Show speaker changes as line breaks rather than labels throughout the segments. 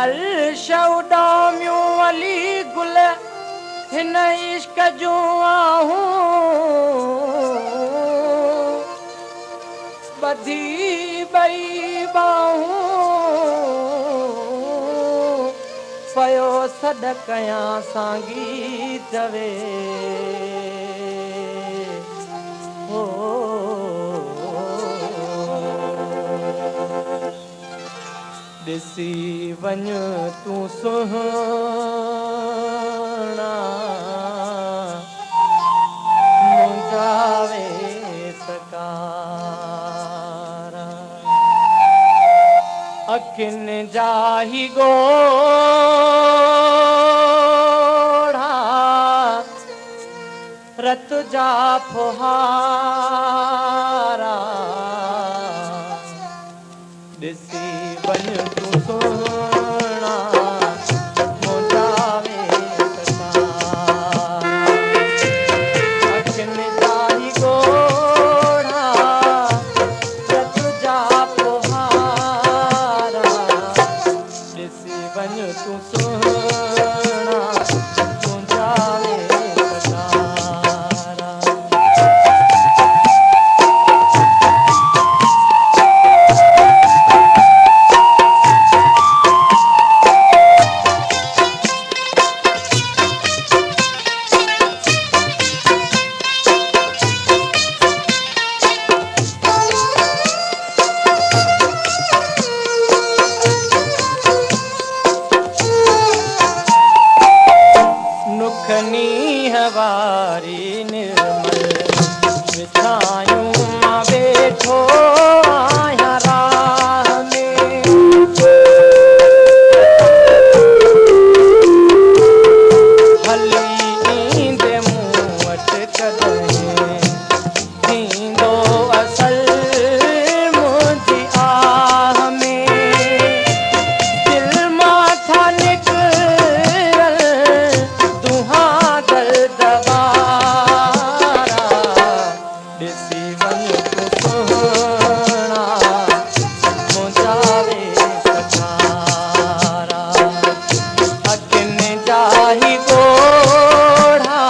अर्श उॾामियूं अली गुल हिन इश्क जूं आहूं ॿधी ॿई बाहूं पयो सॾ कयां सां गीत वे हो ॾिसी वञ तूं सुहिणा मुंहिंजा वेस कारा अखियुनि जा ही ॻोढ़ा रत जा फुहारा ॾिसी वञ तूं सुहिणा मुंहिंजा वेस कारा अखियुनि जा ही ॻोढ़ा रत जा फुहारा ॾिसी वञ तूं सुहिणा मुंहिंजा वेस कारा वारी निर्मल विछायूं मां वेठो आहियां राह में हली ईंदे मूं वटि कॾहिं थींदो असर मुंहिंजी आह में दिल मां था निकिरल दुहा ॾिसी वञ तूं सुहिणा मुंहिंजा वेस कारा अखियुनि जा ही ॻोढ़ा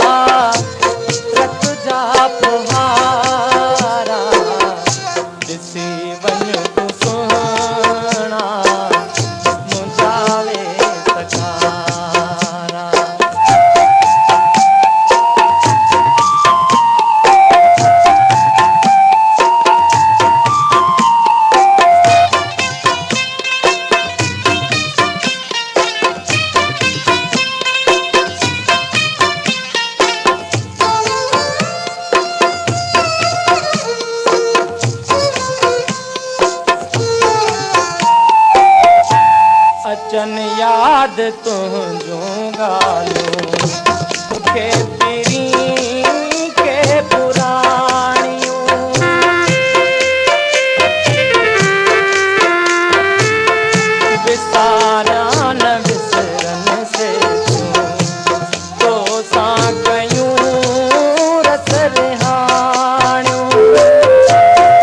रत जा फुहारा ॾिसी वञ तूं सुहिणा मुंहिंजा वेस कारा अचन याद तुंहिंजूं ॻाल्हियूं मूंखे पहिरीं के पुराणियूं विसारियां न विसरन से तो सां कयूं रस रिहाणियूं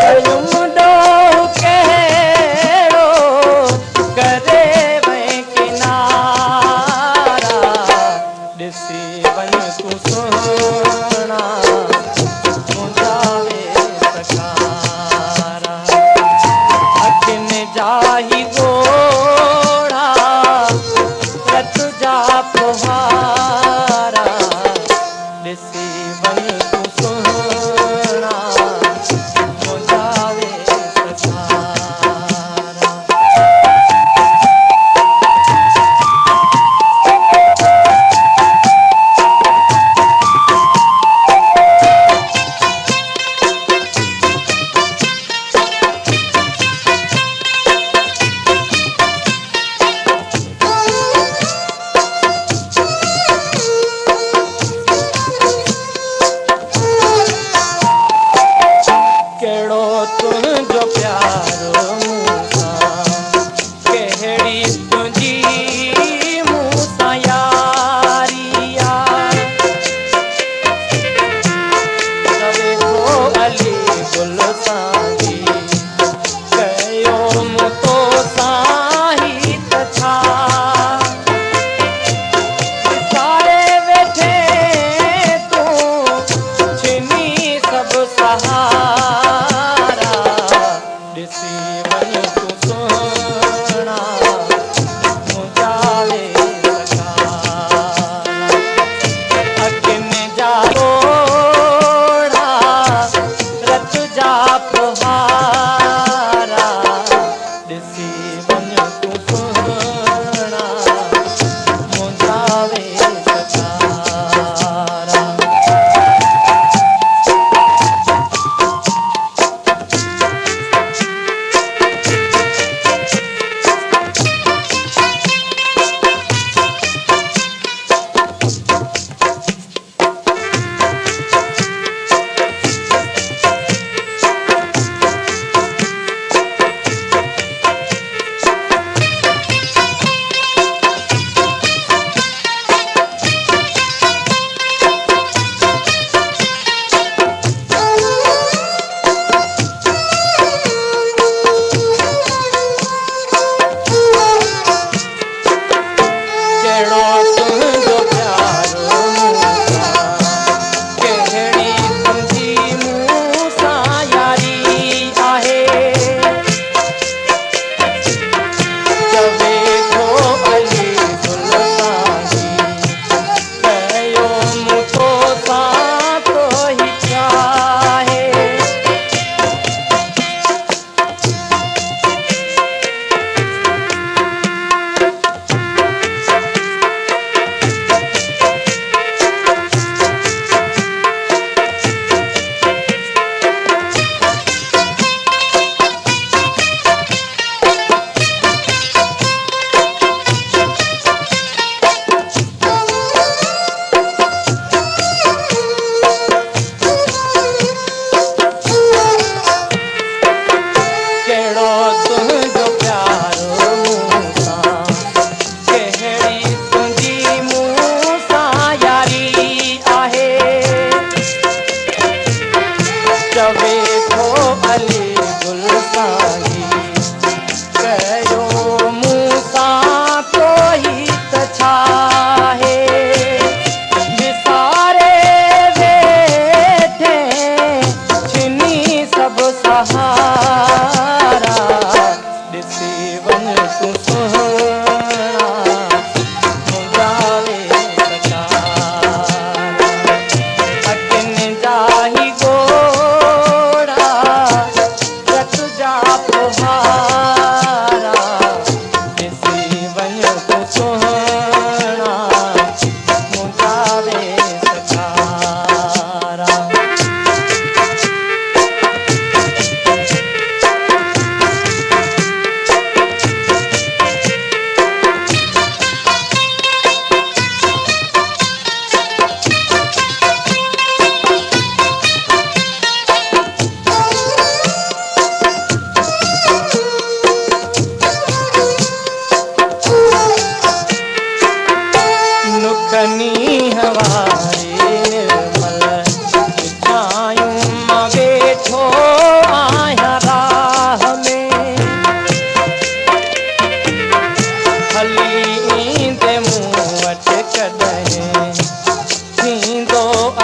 कयूं ॾोह कहिड़ो करे ॾिसी वञ तूं सुहिणा मुंहिंजा वेस कारा अखियुनि जा ही ॻोढ़ा रत जा फुहारा ॾिसी वञ तूं सुहिणा मुंहिंजा वेस कारा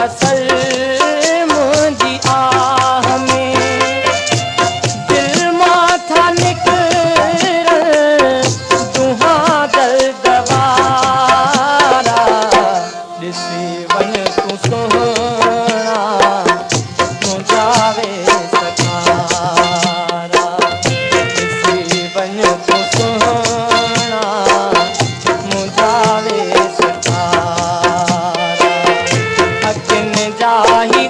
असर मुंहिंजी आह में दिल मां था निकिरन दुहा दर्द वारा ॾिसी वञ तूं सुहिणा मुंहिंजा वेस कारा ॾिसी वञ तूं सुहिणा मुंहिंजा वेस कारा अखियुनि जा ही